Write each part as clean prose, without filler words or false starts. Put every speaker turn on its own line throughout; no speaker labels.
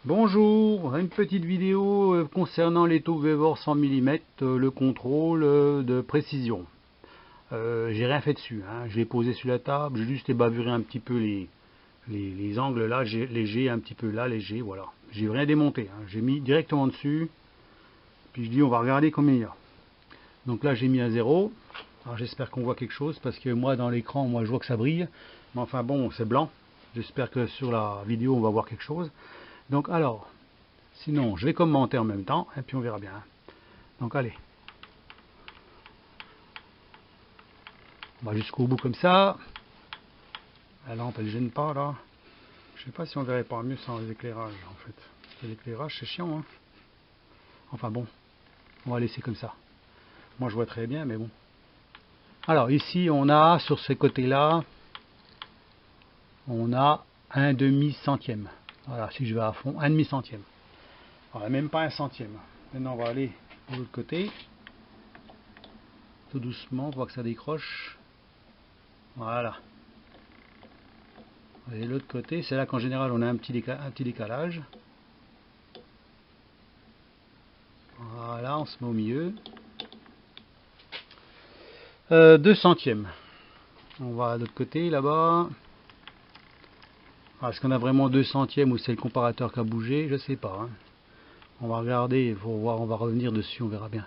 Bonjour, une petite vidéo concernant l'étau Vevor 100 mm, le contrôle de précision. J'ai rien fait dessus, hein. Je l'ai posé sur la table, j'ai juste ébaburé un petit peu les angles là, légers, un petit peu là, léger, voilà. J'ai rien démonté, hein. J'ai mis directement dessus, puis je dis on va regarder combien il y a. Donc là j'ai mis à 0, alors j'espère qu'on voit quelque chose, parce que moi dans l'écran, moi je vois que ça brille, mais enfin bon, c'est blanc. J'espère que sur la vidéo on va voir quelque chose. Donc alors, sinon, je vais commenter en même temps, et puis on verra bien. Donc allez, on va jusqu'au bout comme ça. La lampe, elle gêne pas là. Je sais pas si on verrait pas mieux sans les éclairages en fait. L'éclairage, c'est chiant, hein. Enfin bon, on va laisser comme ça. Moi, je vois très bien, mais bon. Alors ici, on a sur ce côté-là, on a un demi centième. Voilà, si je vais à fond, un demi centième. Voilà, même pas un centième. Maintenant, on va aller de l'autre côté. Tout doucement, on voit que ça décroche. Voilà. Et l'autre côté, c'est là qu'en général on a un petit décalage. Voilà, on se met au milieu. 2 centièmes. On va de l'autre côté là-bas. Est-ce qu'on a vraiment 2 centièmes ou c'est le comparateur qui a bougé? Je sais pas, hein. On va regarder pour voir, on va revenir dessus, on verra bien.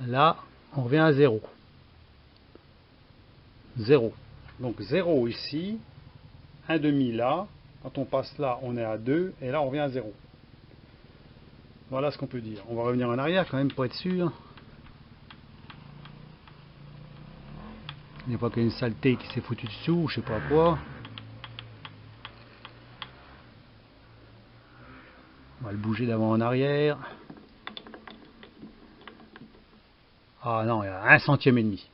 Là, on revient à 0. 0. Donc 0 ici, 1 demi là. Quand on passe là, on est à 2 et là on revient à 0. Voilà ce qu'on peut dire. On va revenir en arrière quand même pour être sûr. Il n'y a pas qu'il y a une saleté qui s'est foutue dessous, je sais pas quoi. On va le bouger d'avant en arrière. Ah non, il y a 1 centième et demi.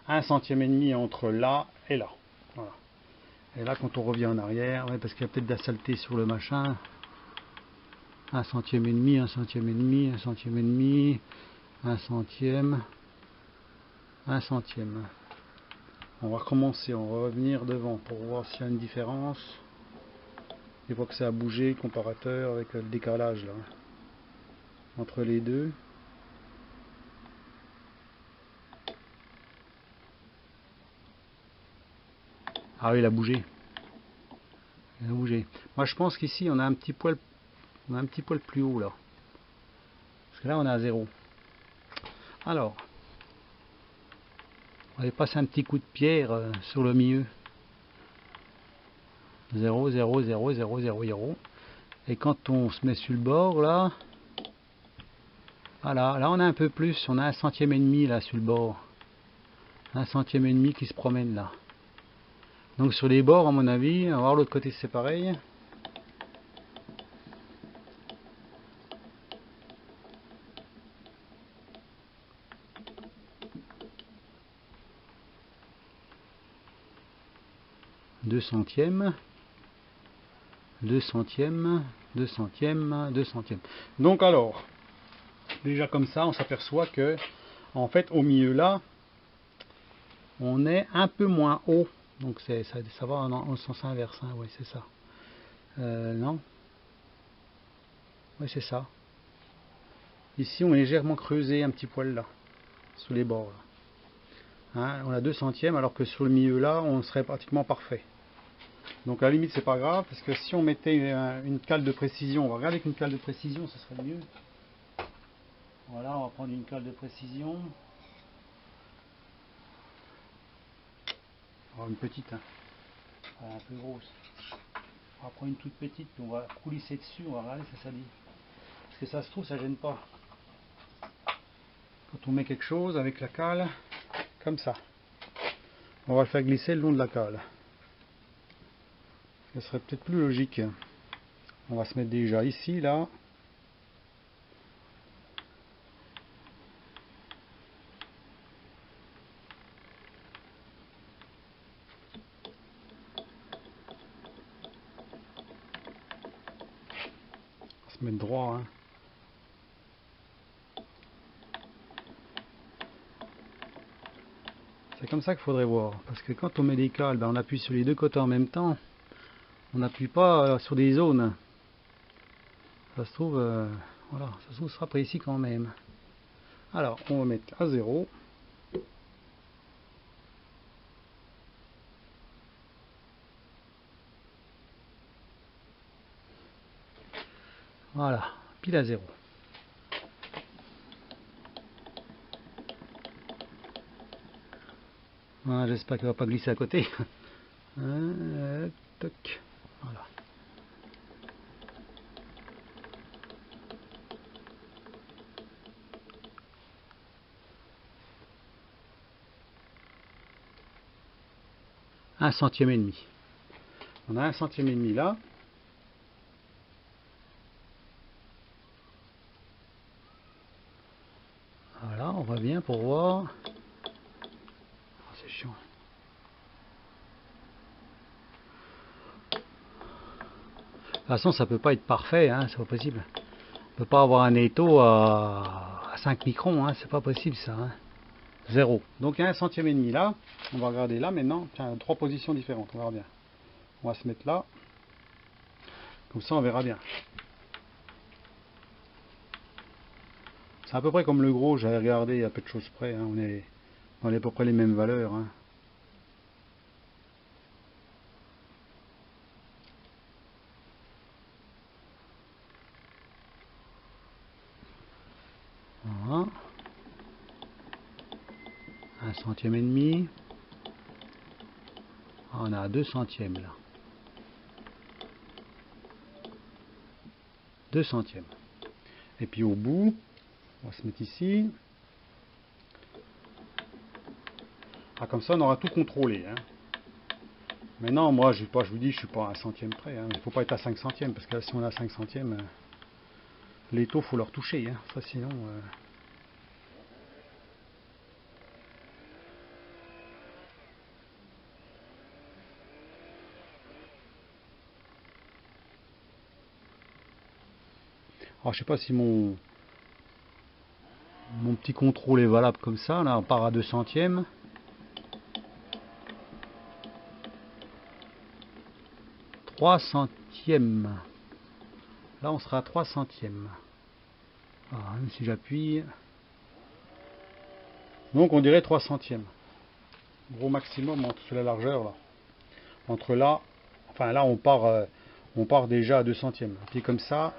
1 centième et demi entre là et là. Voilà. Et là, quand on revient en arrière, ouais, parce qu'il y a peut-être de la saleté sur le machin. 1 centième et demi, 1 centième et demi, 1 centième et demi, 1 centième, 1 centième. On va recommencer, on va revenir devant pour voir s'il y a une différence. Je vois que ça a bougé, comparateur, avec le décalage là, entre les deux. Ah oui, il a bougé. Il a bougé. Moi je pense qu'ici on a un petit poil plus haut là. Parce que là on est à 0. Alors, on va passer un petit coup de pierre sur le milieu. 0, 0, 0, 0, 0, 0. Et quand on se met sur le bord là, voilà, là on a un peu plus, on a 1 centième et demi là sur le bord. 1 centième et demi qui se promène là. Donc sur les bords, à mon avis, on va voir l'autre côté c'est pareil. Deux centièmes, 2 centièmes, 2 centièmes, 2 centièmes. Donc alors, déjà comme ça, on s'aperçoit que, en fait, au milieu là, on est un peu moins haut. Donc ça va en sens inverse, hein, oui c'est ça. Non. Oui c'est ça. Ici on est légèrement creusé un petit poil là, sous les bords là. Hein, on a 2 centièmes alors que sur le milieu là on serait pratiquement parfait. Donc à la limite c'est pas grave parce que si on mettait une cale de précision, on va regarder qu'une cale de précision ça serait mieux. Voilà, on va prendre une cale de précision. On va une petite, hein. Un peu grosse. On va prendre une toute petite, puis on va coulisser dessus, on va regarder ce que ça dit. Parce que ça se trouve, ça gêne pas. Quand on met quelque chose avec la cale, comme ça, on va le faire glisser le long de la cale. Ce serait peut-être plus logique. On va se mettre déjà ici, là. On va se mettre droit, hein. C'est comme ça qu'il faudrait voir. Parce que quand on met des cales, ben on appuie sur les deux côtés en même temps. On n'appuie pas sur des zones. Ça se trouve, voilà, ça se trouve, sera précis quand même. Alors, on va mettre à 0. Voilà, pile à 0. Voilà, j'espère qu'elle va pas glisser à côté. Toc. Voilà. Un centième et demi. On a un centième et demi là. Voilà, on revient pour voir. Oh, c'est chiant. De toute façon, ça peut pas être parfait, hein, c'est pas possible. On peut pas avoir un étau à 5 microns, hein, c'est pas possible ça. Hein. 0. Donc il y a un centième et demi là. On va regarder là maintenant. Tiens, 3 positions différentes, on verra bien. On va se mettre là. Comme ça, on verra bien. C'est à peu près comme le gros, j'avais regardé à peu de choses près. Hein, on est à peu près les mêmes valeurs. Hein. Voilà. Un centième et demi. Ah, on a 2 centièmes là. 2 centièmes. Et puis au bout, on va se mettre ici. Ah, comme ça, on aura tout contrôlé. Hein. Maintenant, moi, je vous dis, je suis pas à un centième près. Hein. Il ne faut pas être à 5 centièmes, parce que si on a 5 centièmes, les taux, il faut leur toucher. Hein. Ça, sinon... Alors, je sais pas si mon petit contrôle est valable comme ça. Là, on part à 2 centièmes. Trois centièmes. Là, on sera à 3 centièmes. Alors, même si j'appuie. Donc, on dirait 3 centièmes. Gros maximum entre la largeur là. Entre là, enfin là, on part déjà à 2 centièmes. Puis comme ça.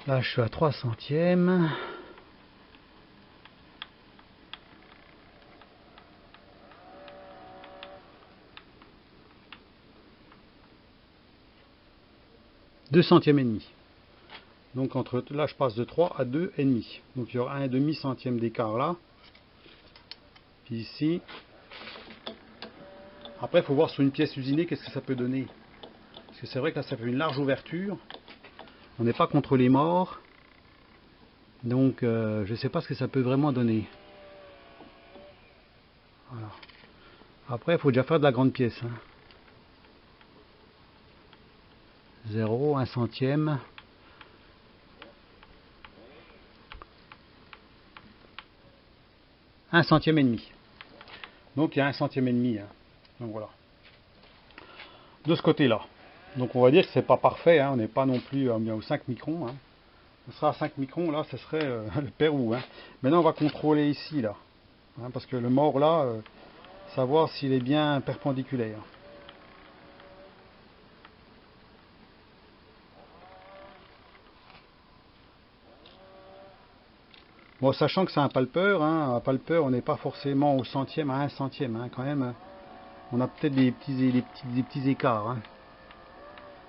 Là, je suis à 3 centièmes. Deux centièmes et demi. Donc entre là, je passe de 3 à 2 et demi. Donc il y aura un demi centième d'écart là. Puis ici. Après, il faut voir sur une pièce usinée qu'est-ce que ça peut donner. Parce que c'est vrai que là, ça fait une large ouverture. On n'est pas contre les morts. Donc, je ne sais pas ce que ça peut vraiment donner. Voilà. Après, il faut déjà faire de la grande pièce. Hein. 0, 1 centième. Un centième et demi. Donc, il y a un centième et demi. Hein. Donc, voilà. De ce côté-là. Donc, on va dire que c'est pas parfait. Hein. On n'est pas non plus aux 5 microns. Hein. On sera à 5 microns. Là, ce serait le Pérou. Hein. Maintenant, on va contrôler ici. Là. Hein, parce que le mort, là, savoir s'il est bien perpendiculaire. Bon, sachant que c'est un palpeur, hein, un palpeur, on n'est pas forcément au centième à un centième, hein, quand même. On a peut-être des petits écarts. Hein.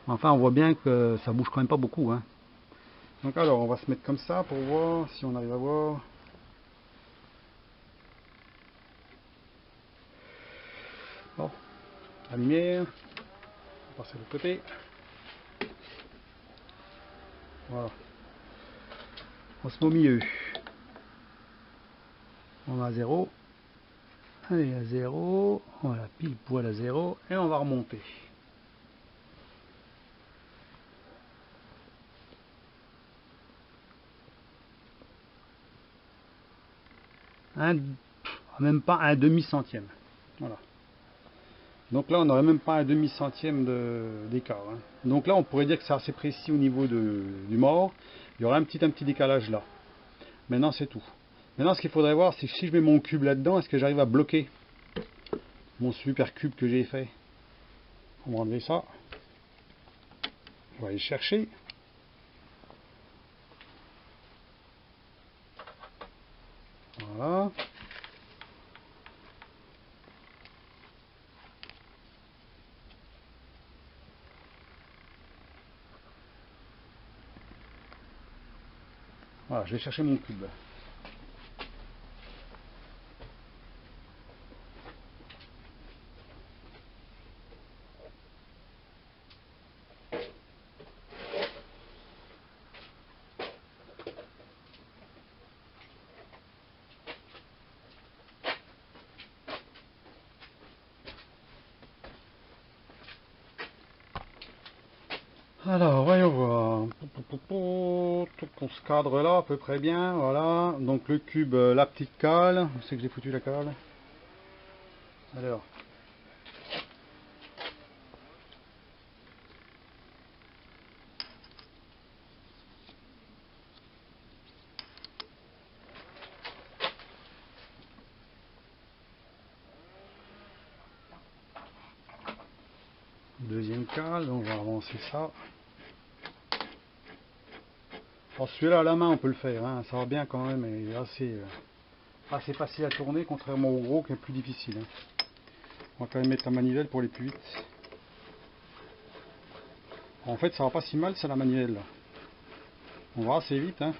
Enfin, on voit bien que ça bouge quand même pas beaucoup. Hein. Donc alors, on va se mettre comme ça pour voir si on arrive à voir. Bon, la lumière. On va passer de l'autre côté. Voilà. On se met au milieu. On va à 0. Allez, à 0. Voilà, pile poil à 0. Et on va remonter. même pas un demi-centième. Voilà. Donc là, on n'aurait même pas un demi-centième d'écart. Hein. Donc là, on pourrait dire que c'est assez précis au niveau du mort. Il y aura un petit décalage là. Maintenant, c'est tout. Maintenant, ce qu'il faudrait voir, c'est si je mets mon cube là-dedans, est-ce que j'arrive à bloquer mon super cube que j'ai fait. On va enlever ça. On va aller chercher. Voilà. Voilà, je vais chercher mon cube. Alors, voyons voir. On se cadre là à peu près bien. Voilà. Donc le cube, la petite cale. Où c'est que j'ai foutu la cale? Alors. Deuxième cale, donc on va avancer ça. Alors celui-là à la main on peut le faire, hein. Ça va bien quand même, il est assez facile à tourner, contrairement au gros qui est plus difficile. Hein. On va quand même mettre la manivelle pour aller plus vite. En fait ça va pas si mal, c'est la manivelle là. On va assez vite. Hein.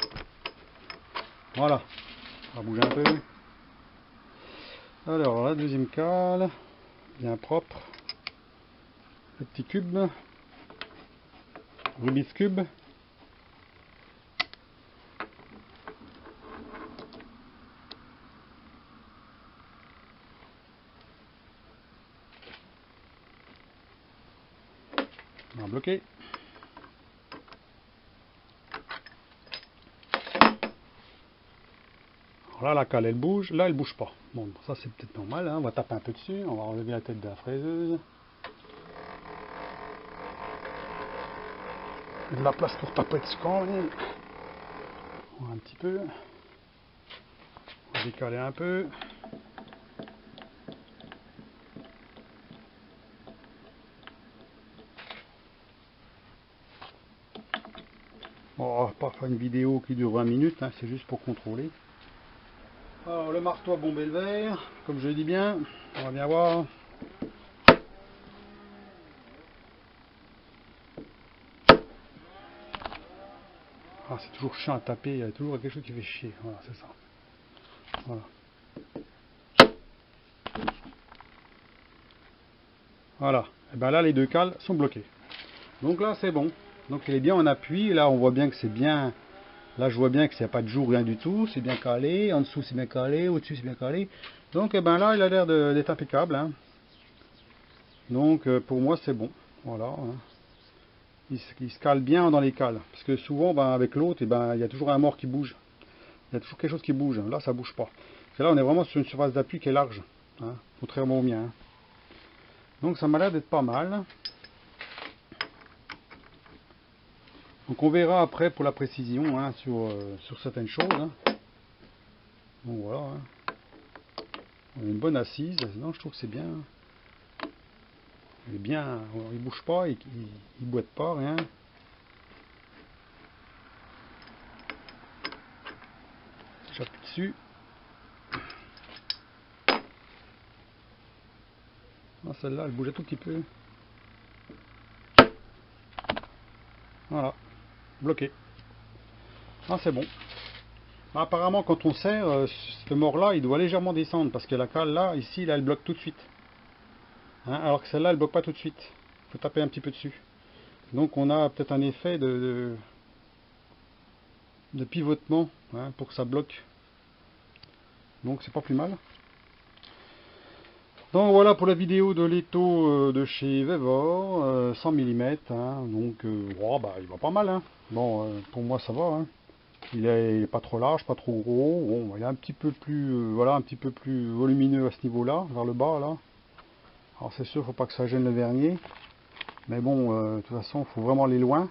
Voilà, on va bouger un peu. Alors la deuxième cale, bien propre. Le petit cube, Rubik's Cube. On va bloquer. Alors là la cale elle bouge, là elle bouge pas. Bon ça c'est peut-être normal, hein. On va taper un peu dessus, on va enlever la tête de la fraiseuse. De la place pour taper dessus quand même. Un petit peu. On va décaler un peu. Bon, on va pas faire une vidéo qui dure 20 minutes, hein, c'est juste pour contrôler. Alors le marteau à bomber le verre, comme je le dis bien, on va bien voir. Ah, c'est toujours chiant à taper, il y a toujours quelque chose qui fait chier, voilà c'est ça. Voilà. Voilà, et bien là les deux cales sont bloquées. Donc là c'est bon, donc il est bien en appui, là on voit bien que c'est bien, là je vois bien que s'il n'y a pas de jour, rien du tout, c'est bien calé, en dessous c'est bien calé, au-dessus c'est bien calé. Donc et ben là il a l'air d'être impeccable. Hein. Donc pour moi c'est bon, voilà. Hein. Il se cale bien dans les cales, parce que souvent ben, avec l'autre, ben, il y a toujours un mort qui bouge. Il y a toujours quelque chose qui bouge, là ça bouge pas. Parce que là on est vraiment sur une surface d'appui qui est large, hein, contrairement au mien. Hein. Donc ça m'a l'air d'être pas mal. Donc on verra après pour la précision hein, sur certaines choses. Hein. Donc voilà. Hein. On a une bonne assise, non je trouve que c'est bien. Il est bien, il bouge pas, il boite pas, rien. J'appuie dessus. Celle-là, elle bouge un tout petit peu. Voilà, bloqué. Ah, c'est bon. Apparemment, quand on serre, ce mort-là, il doit légèrement descendre parce que la cale là, ici, là, elle bloque tout de suite. Hein, alors que celle-là, elle bloque pas tout de suite. Il faut taper un petit peu dessus. Donc, on a peut-être un effet de pivotement hein, pour que ça bloque. Donc, c'est pas plus mal. Donc voilà pour la vidéo de l'étau de chez Vevor, 100 mm, hein, donc oh, bah, il va pas mal, hein. Bon pour moi ça va, hein. Il est pas trop large, pas trop gros. Bon, il est un petit peu plus, voilà, un petit peu plus volumineux à ce niveau-là, vers le bas là. Alors c'est sûr, faut pas que ça gêne le vernier. Mais bon, de toute façon, il faut vraiment aller loin.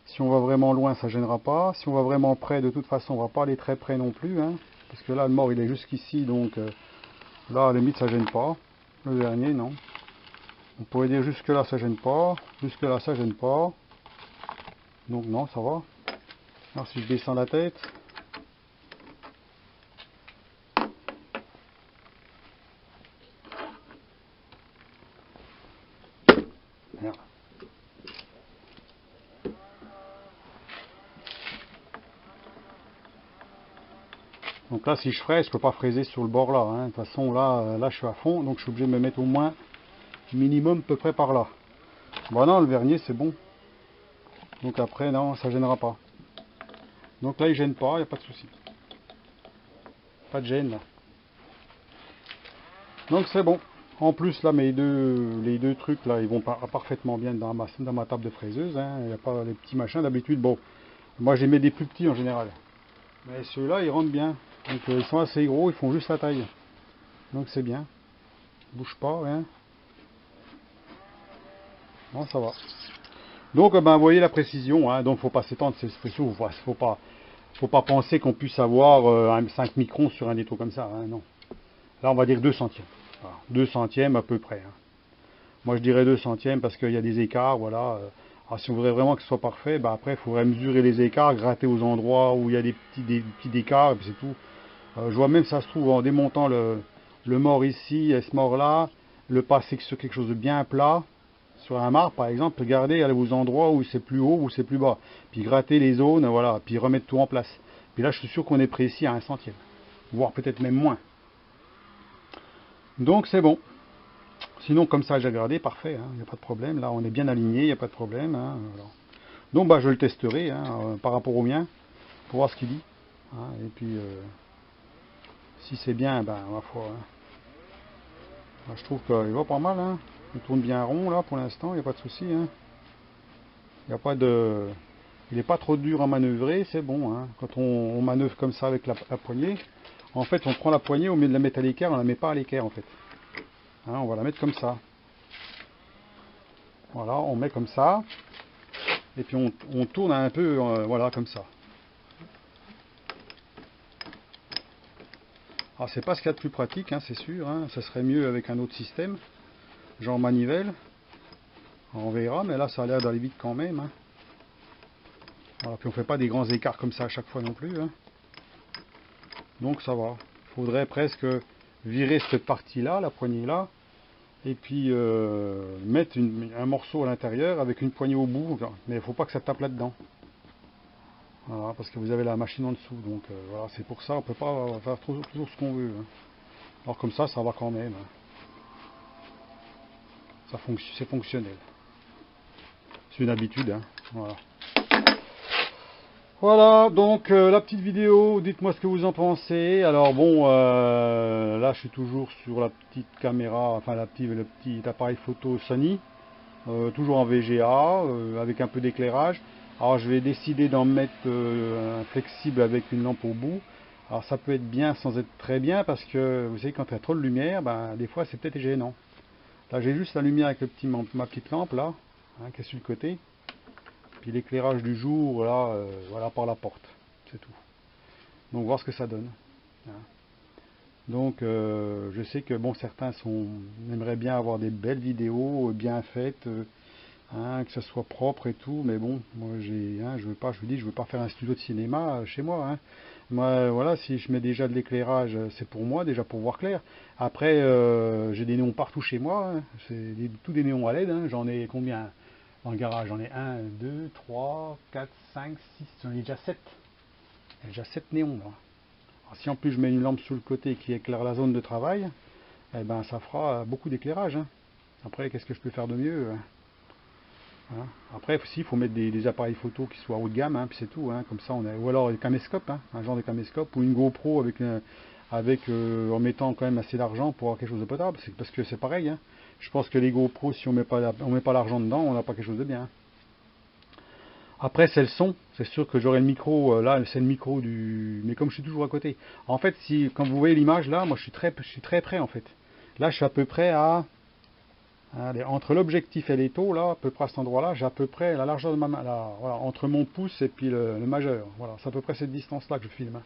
Si on va vraiment loin, ça gênera pas. Si on va vraiment près, de toute façon, on va pas aller très près non plus, hein, parce que là, le mort, il est jusqu'ici, donc là, à la limite, ça gêne pas. Le vernier, non. On pourrait dire jusque là, ça gêne pas. Jusque là, ça gêne pas. Donc non, ça va. Alors si je descends la tête, merde. Donc là, si je fraise, je peux pas fraiser sur le bord là, hein. De toute façon, là, je suis à fond, donc je suis obligé de me mettre au moins minimum à peu près par là. Bon non, le vernier c'est bon. Donc après, non, ça gênera pas. Donc là, il gêne pas, il n'y a pas de souci. Pas de gêne là. Donc c'est bon. En plus là, les deux trucs là, ils vont parfaitement bien dans ma table de fraiseuse, hein. Il n'y a pas les petits machins d'habitude. Bon, moi j'ai mis des plus petits en général. Mais ceux-là, ils rentrent bien. Donc ils sont assez gros, ils font juste la taille. Donc c'est bien. Bouge pas, rien. Non, ça va. Donc ben, vous voyez la précision, hein. Donc faut pas s'étendre, c'est précieux. Faut pas penser qu'on puisse avoir 5 microns sur un étau comme ça, hein, non. Là on va dire 2 centièmes. Voilà. 2 centièmes à peu près, hein. Moi je dirais 2 centièmes parce qu'il y a des écarts, voilà. Alors si on voudrait vraiment que ce soit parfait, ben après il faudrait mesurer les écarts, gratter aux endroits où il y a des petits écarts, et puis c'est tout. Je vois même, ça se trouve, en démontant le mort ici et ce mort là, le passer sur quelque chose de bien plat, sur un marbre par exemple, garder, aller aux endroits où c'est plus haut, où c'est plus bas, puis gratter les zones, voilà, puis remettre tout en place. Puis là je suis sûr qu'on est précis à 1 centième, voire peut-être même moins. Donc c'est bon. Sinon comme ça j'ai gardé, parfait, il n'y a pas de problème, là on est bien aligné, il n'y a pas de problème. Hein, voilà. Donc bah, je le testerai hein, par rapport au mien, pour voir ce qu'il dit. Hein, et puis si c'est bien, ben ma foi. Hein. Je trouve qu'il va pas mal, hein. Il tourne bien rond là pour l'instant, il n'y a pas de souci. Hein. Il n'y a pas de. Il n'est pas trop dur à manœuvrer, c'est bon. Hein. Quand on manœuvre comme ça avec la poignée, en fait on prend la poignée, au lieu de la mettre à l'équerre, on ne la met pas à l'équerre en fait. Hein, on va la mettre comme ça. Voilà, on met comme ça. Et puis on tourne un peu, voilà, comme ça. Alors c'est pas ce qu'il y a de plus pratique, hein, c'est sûr. Hein. Ça serait mieux avec un autre système, genre manivelle. On verra, mais là ça a l'air d'aller vite quand même. Hein. Voilà, puis on fait pas des grands écarts comme ça à chaque fois non plus. Hein. Donc ça va. Il faudrait presque virer cette partie-là, la poignée là, et puis mettre un morceau à l'intérieur avec une poignée au bout. Mais il ne faut pas que ça tape là-dedans. Voilà, parce que vous avez la machine en dessous. Donc voilà, c'est pour ça, on ne peut pas faire toujours ce qu'on veut. Hein. Alors comme ça va quand même. Hein. C'est fonctionnel. C'est une habitude. Hein. Voilà. Voilà, donc la petite vidéo, dites-moi ce que vous en pensez. Alors bon, là je suis toujours sur la petite caméra, enfin le petit appareil photo Sony, toujours en VGA, avec un peu d'éclairage. Alors je vais décider d'en mettre un flexible avec une lampe au bout. Alors ça peut être bien sans être très bien, parce que vous savez quand il y a trop de lumière, ben, des fois c'est peut-être gênant. Là j'ai juste la lumière avec ma petite lampe là, hein, qui est sur le côté. Puis l'éclairage du jour, là, voilà, par la porte, c'est tout. Donc voir ce que ça donne. Hein. Donc je sais que bon, certains aimeraient bien avoir des belles vidéos bien faites, hein, que ça soit propre et tout, mais bon, moi je veux pas faire un studio de cinéma chez moi. Hein. Moi, voilà, si je mets déjà de l'éclairage, c'est pour moi, déjà pour voir clair. Après, j'ai des néons partout chez moi, hein. C'est tous des néons à LED, hein. J'en ai combien? Dans le garage, j'en ai 1, 2, 3, 4, 5, 6, j'en ai déjà 7. Il y a déjà 7 néons là. Alors, si en plus je mets une lampe sur le côté qui éclaire la zone de travail, eh ben, ça fera beaucoup d'éclairage. Hein. Après, qu'est-ce que je peux faire de mieux? Hein. Après, il faut mettre des appareils photo qui soient haut de gamme, hein, puis c'est tout. Hein. Comme ça, ou alors un caméscope, hein, un genre de caméscope, ou une GoPro en mettant quand même assez d'argent pour avoir quelque chose de potable. Parce que c'est pareil. Hein. Je pense que les GoPro, si on met pas l'argent dedans, on n'a pas quelque chose de bien. Après, c'est le son. C'est sûr que j'aurai le micro. Là, c'est le micro du. Mais comme je suis toujours à côté. En fait, si, quand vous voyez l'image là, moi, je suis très près en fait. Là, je suis à peu près à. Allez, entre l'objectif et les taux, là, à peu près à cet endroit-là, j'ai à peu près la largeur de ma main. Là, voilà, entre mon pouce et puis le majeur. Voilà, c'est à peu près cette distance-là que je filme.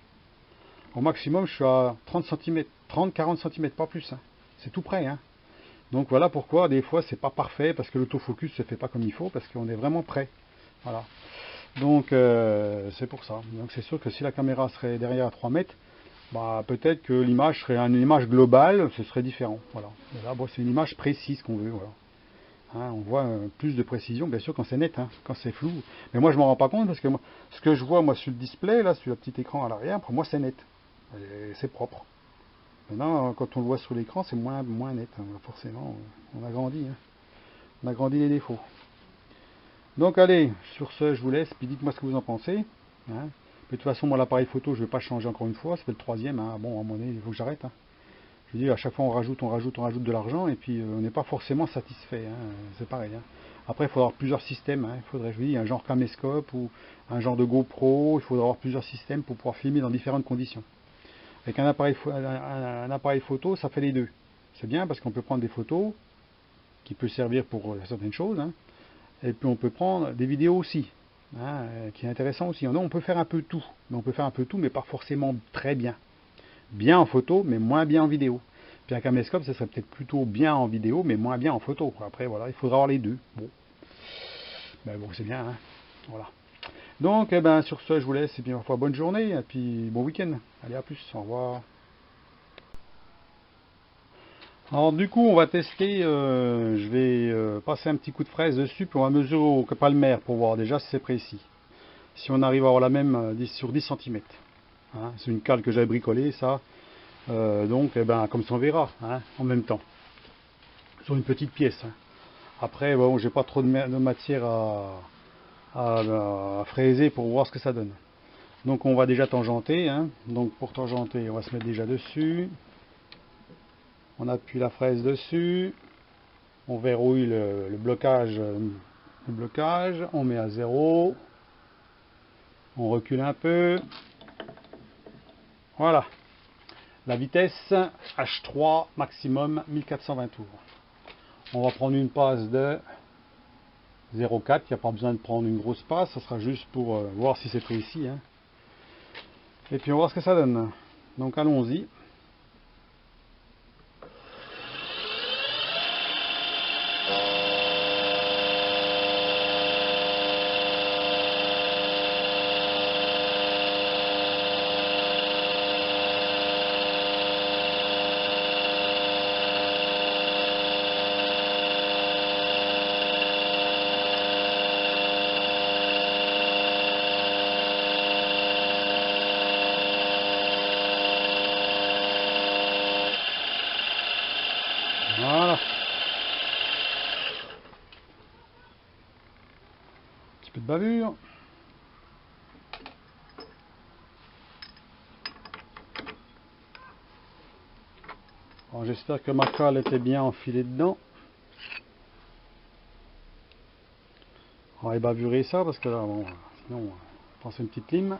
Au maximum, je suis à 30 cm, 30-40 cm, pas plus. Hein. C'est tout près. Hein. Donc voilà pourquoi des fois c'est pas parfait parce que l'autofocus se fait pas comme il faut parce qu'on est vraiment près. Voilà. Donc c'est pour ça. Donc c'est sûr que si la caméra serait derrière à 3 mètres, bah, peut-être que l'image serait une image globale, ce serait différent. Voilà. Et là, bon, c'est une image précise qu'on veut. Voilà. Hein, on voit plus de précision, bien sûr, quand c'est net, hein, quand c'est flou. Mais moi, je m'en rends pas compte parce que moi, ce que je vois moi sur le display, là, sur le petit écran à l'arrière, pour moi, c'est net. C'est propre. Maintenant, quand on le voit sur l'écran, c'est moins net. Hein. Forcément, on a grandi. Hein. On a grandi les défauts. Donc allez, sur ce, je vous laisse, puis dites-moi ce que vous en pensez. Hein. Mais de toute façon, moi, l'appareil photo, je ne vais pas changer encore une fois. Ça fait le troisième. Hein. Bon, à un moment donné, il faut que j'arrête. Hein. Je veux dire, à chaque fois, on rajoute de l'argent, et puis on n'est pas forcément satisfait. Hein. C'est pareil. Hein. Après, il faudra avoir plusieurs systèmes. Hein. Il faudrait, je vous dis, un genre caméscope ou un genre de GoPro. Il faudra avoir plusieurs systèmes pour pouvoir filmer dans différentes conditions. Avec un appareil photo, ça fait les deux. C'est bien parce qu'on peut prendre des photos qui peut servir pour certaines choses. Hein. Et puis on peut prendre des vidéos aussi, hein, qui est intéressant aussi. On peut faire un peu tout, mais pas forcément très bien. Bien en photo, mais moins bien en vidéo. Puis un caméscope, ça serait peut-être plutôt bien en vidéo, mais moins bien en photo. Après, voilà, il faudra avoir les deux. Bon, ben bon, c'est bien, hein. Voilà. Donc, eh ben, sur ce, je vous laisse, et puis parfois bonne journée, et puis bon week-end. Allez, à plus, au revoir. Alors du coup, on va tester, je vais passer un petit coup de fraise dessus, puis on va mesurer au palmaire pour voir déjà si c'est précis. Si on arrive à avoir la même 10 sur 10 cm. Hein, c'est une cale que j'avais bricolée, ça. Donc, eh ben, comme ça, on verra, hein, en même temps. Sur une petite pièce. Hein. Après, bon, j'ai pas trop de matière à fraiser pour voir ce que ça donne. Donc, on va déjà tangenter. Hein. Donc, pour tangenter, on va se mettre déjà dessus. On appuie la fraise dessus. On verrouille le blocage. On met à 0. On recule un peu. Voilà. La vitesse H3 maximum 1420 tours. On va prendre une passe de 0,4. Il n'y a pas besoin de prendre une grosse passe. Ça sera juste pour voir si c'est précis. Hein. Et puis on va voir ce que ça donne. Donc allons-y. Voilà. Un petit peu de bavure. Bon, j'espère que ma cale était bien enfilée dedans. On va ébavurer ça parce que là, bon, sinon, on pense une petite lime.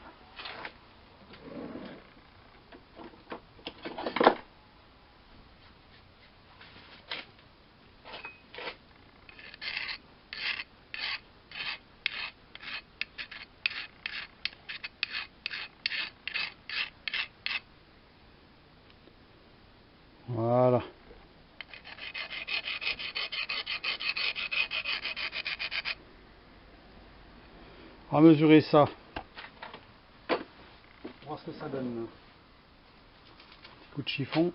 Voilà. On va mesurer ça. Voir ce que ça donne. Petit coup de chiffon.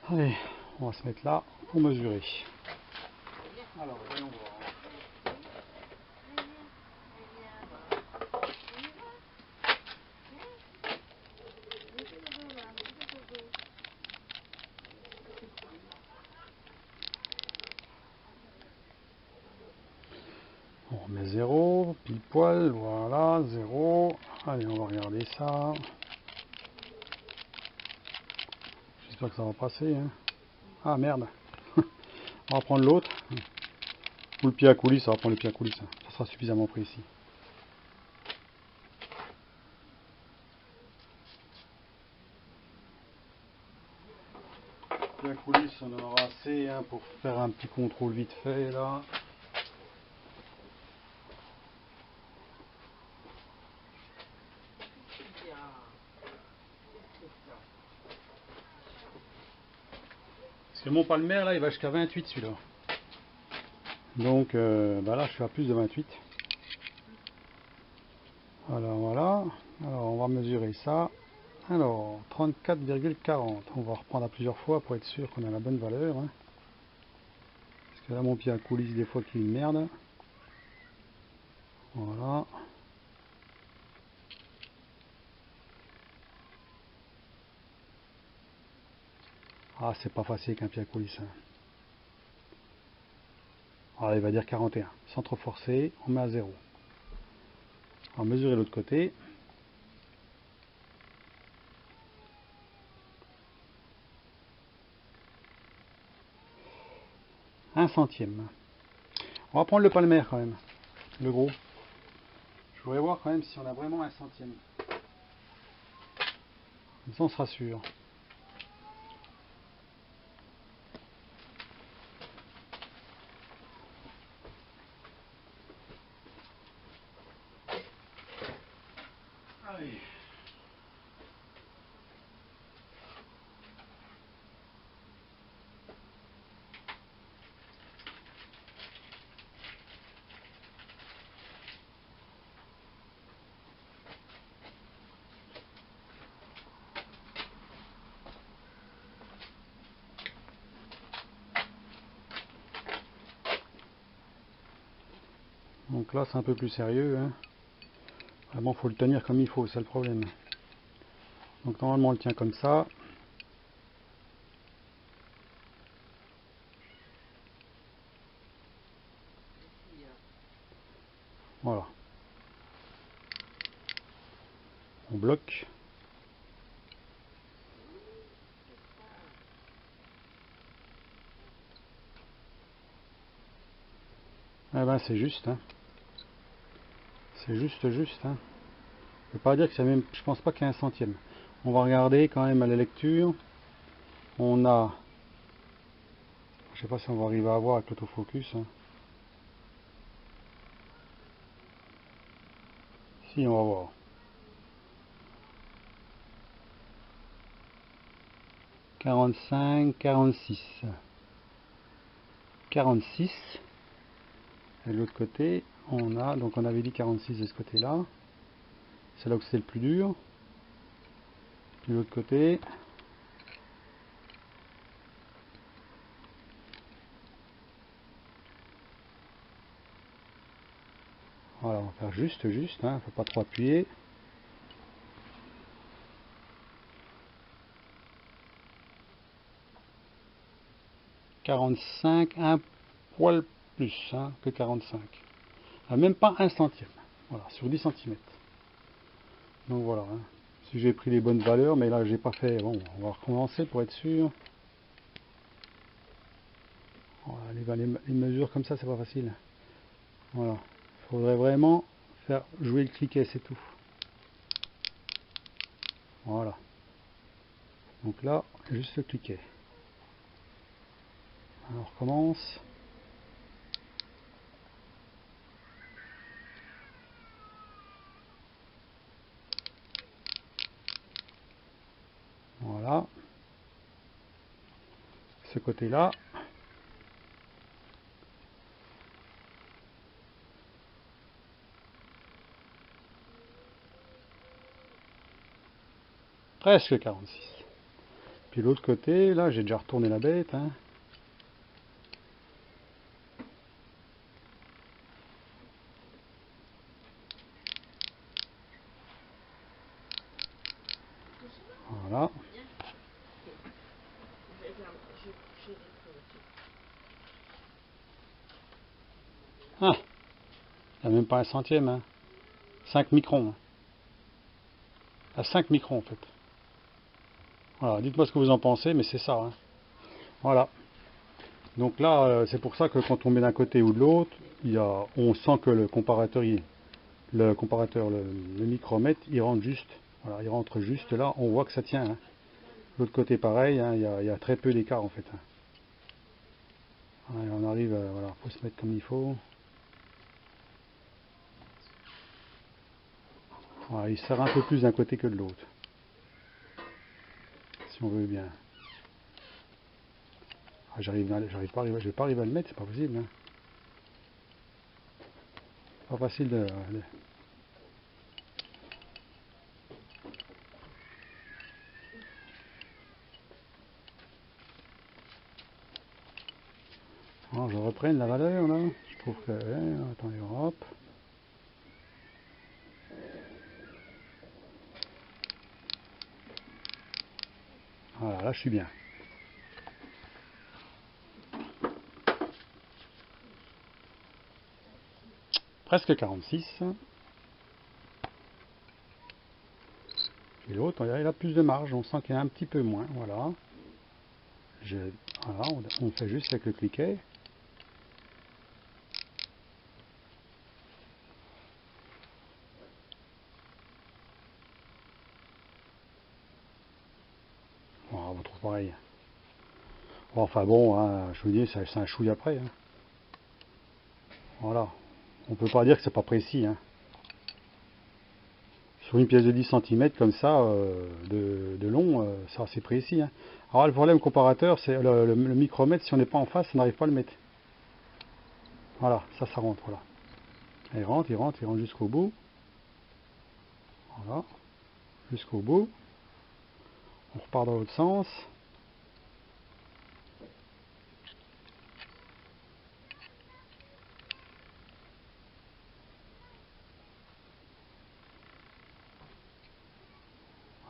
Allez, on va se mettre là pour mesurer. Alors, voyons voir. On met 0, pile poil, voilà, 0. Allez, on va regarder ça. J'espère que ça va passer. Hein. Ah merde. On va prendre l'autre. Ou le pied à coulisse, on va prendre le pied à coulisse. Ça sera suffisamment précis. Le pied à coulisse, on en aura assez hein, pour faire un petit contrôle vite fait là. Parce que mon palmer là il va jusqu'à 28 celui-là. Donc bah là je suis à plus de 28. Alors voilà. Alors on va mesurer ça. Alors 34,40. On va reprendre à plusieurs fois pour être sûr qu'on a la bonne valeur. Hein. Parce que là mon pied à coulisse des fois qu'il merde. Voilà. Ah c'est pas facile qu'un pied à coulisse. Hein. Alors il va dire 41. Sans trop forcer, on met à 0. On va mesurer l'autre côté. Un centième. On va prendre le palmer quand même. Le gros. Je voudrais voir quand même si on a vraiment un centième. Comme ça on sera sûr. Allez. Donc là c'est un peu plus sérieux. Hein. Vraiment faut le tenir comme il faut, c'est le problème. Donc normalement on le tient comme ça. Voilà. On bloque. Eh ben c'est juste. Hein. C'est juste. Hein. Je peux pas dire que c'est même. Je pense pas qu'il y ait un centième. On va regarder quand même à la lecture. On a. Je sais pas si on va arriver à voir avec l'autofocus. Hein. Si on va voir. 45, 46. 46. Et de l'autre côté, on a, donc on avait dit 46 de ce côté-là. C'est là où c'est le plus dur. Puis de l'autre côté. Voilà, on va faire juste, hein, faut pas trop appuyer. « 45, un poil plus hein, que 45. Ah, même pas un centième. Voilà, sur 10 cm. Donc voilà. Hein. Si j'ai pris les bonnes valeurs, mais là j'ai pas fait. Bon, on va recommencer pour être sûr. Voilà, les mesures comme ça, c'est pas facile. Voilà. Il faudrait vraiment faire jouer le cliquet, c'est tout. Voilà. Donc là, juste le cliquet. Alors on recommence. Voilà. Ce côté-là. Presque 46. Puis l'autre côté, là j'ai déjà retourné la bête. Hein. Voilà. Ah, il n'y a même pas un centième. Hein. 5 microns. Hein. À 5 microns en fait. Voilà, dites-moi ce que vous en pensez, mais c'est ça, hein. Voilà. Donc là, c'est pour ça que quand on met d'un côté ou de l'autre, on sent que le micromètre, il rentre juste. Voilà, il rentre juste là, on voit que ça tient, hein. L'autre côté pareil, hein, il y a très peu d'écart en fait, hein. Voilà, on arrive, voilà, faut se mettre comme il faut. Voilà, il serre un peu plus d'un côté que de l'autre, si on veut bien. Ah, je vais pas arriver à le mettre, c'est pas possible, hein. Pas facile de. Alors, je reprenne la valeur là. Je trouve que. Attendez, hop. Voilà, là je suis bien. Presque 46. Et l'autre, il a plus de marge, on sent qu'il y a un petit peu moins. Voilà. Voilà, on fait juste avec le cliquet. Voilà, on trouve pareil. Bon, enfin bon, hein, je vous dis, c'est un chouille après, hein. Voilà. On peut pas dire que c'est pas précis, hein. Sur une pièce de 10 cm comme ça, de long, c'est assez précis, hein. Alors le problème comparateur, c'est le micromètre, si on n'est pas en face, on n'arrive pas à le mettre. Voilà, ça rentre, voilà. Il rentre jusqu'au bout. Voilà, jusqu'au bout. On repart dans l'autre sens.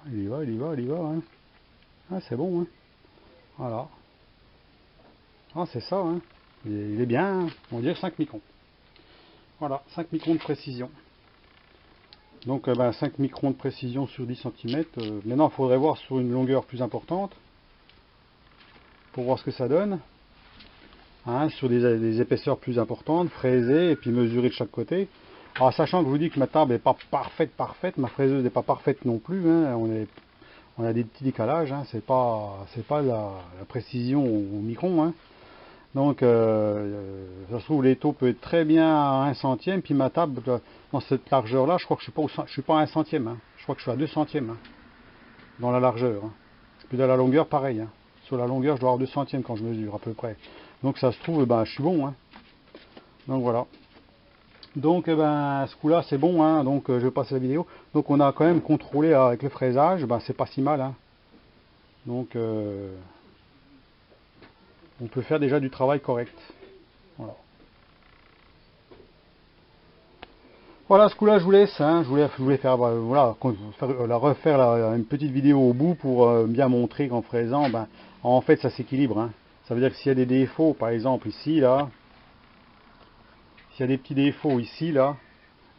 Il y va, il y va, il y va, hein. Ah, c'est bon, hein. Voilà. Ah, c'est ça, hein. Il est bien, hein. On dirait 5 microns. Voilà, 5 microns de précision. Donc 5 microns de précision sur 10 cm. Maintenant, il faudrait voir sur une longueur plus importante pour voir ce que ça donne. Hein, sur des épaisseurs plus importantes, fraiser et puis mesurer de chaque côté. Alors, sachant que je vous dis que ma table n'est pas parfaite, ma fraiseuse n'est pas parfaite non plus, hein. On a des petits décalages, hein. C'est pas la précision au micron, hein. Donc, ça se trouve, l'étau peut être très bien à 1 centième, puis ma table, dans cette largeur-là, je crois que je suis pas à 1 centième, hein. Je crois que je suis à 2 centièmes, hein, dans la largeur, hein. Puis dans la longueur, pareil, hein. Sur la longueur, je dois avoir 2 centièmes quand je mesure, à peu près. Donc, ça se trouve, je suis bon, hein. Donc, voilà. Donc, ce coup-là, c'est bon, hein. Donc, je vais passer la vidéo. Donc, on a quand même contrôlé avec le fraisage, c'est pas si mal, hein. Donc, on peut faire déjà du travail correct. Voilà. Voilà, ce coup-là, je vous laisse, hein. Je voulais faire, voilà, refaire une petite vidéo au bout pour bien montrer qu'en fraisant, en fait, ça s'équilibre, hein. Ça veut dire que s'il y a des défauts, par exemple ici, là, s'il y a des petits défauts ici, là,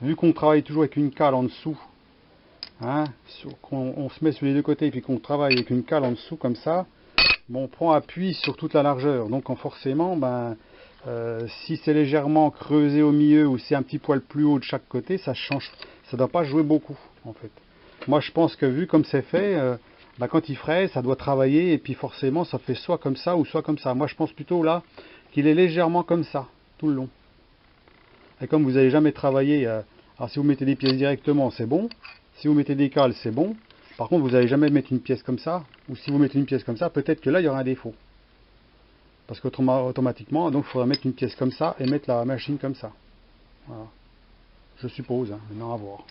vu qu'on travaille toujours avec une cale en dessous, hein, qu'on se met sur les deux côtés et puis qu'on travaille avec une cale en dessous comme ça, on prend appui sur toute la largeur. Donc forcément, si c'est légèrement creusé au milieu ou c'est un petit poil plus haut de chaque côté, ça change, ça ne doit pas jouer beaucoup en fait. Moi je pense que vu comme c'est fait, quand il fraise, ça doit travailler et puis forcément ça fait soit comme ça ou soit comme ça. Moi je pense plutôt là qu'il est légèrement comme ça tout le long. Et comme vous n'avez jamais travaillé, alors si vous mettez des pièces directement, c'est bon. Si vous mettez des cales, c'est bon. Par contre, vous n'allez jamais mettre une pièce comme ça. Ou si vous mettez une pièce comme ça, peut-être que là, il y aura un défaut. Parce qu'automatiquement, donc, il faudra mettre une pièce comme ça et mettre la machine comme ça. Voilà. Je suppose, hein, maintenant à voir.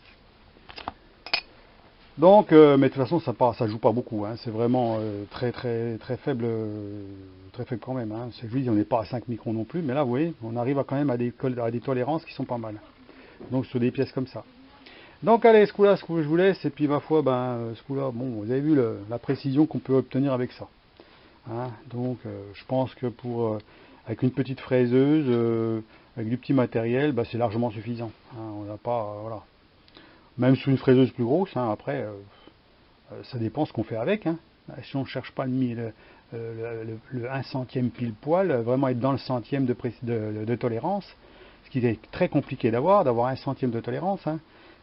Donc, mais de toute façon, ça joue pas beaucoup, hein. C'est vraiment très faible quand même, hein. C'est que on n'est pas à 5 microns non plus, mais là, vous voyez, on arrive quand même à des tolérances qui sont pas mal. Donc, sur des pièces comme ça. Donc allez, ce coup-là, je vous laisse, et puis ma foi, ce coup-là, bon, vous avez vu la précision qu'on peut obtenir avec ça. Hein, donc je pense que avec une petite fraiseuse, avec du petit matériel, c'est largement suffisant. Hein, on n'a pas, voilà. Même sur une fraiseuse plus grosse, hein, après, ça dépend ce qu'on fait avec. Hein. Si on ne cherche pas le 1 centième pile poil, vraiment être dans le centième de tolérance, ce qui est très compliqué d'avoir 1 centième de tolérance, hein,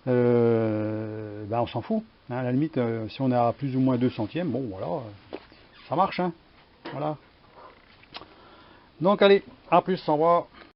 on s'en fout. Hein, à la limite, si on a plus ou moins 2 centièmes, bon voilà, ça marche. Hein, voilà. Donc allez, à plus, au revoir.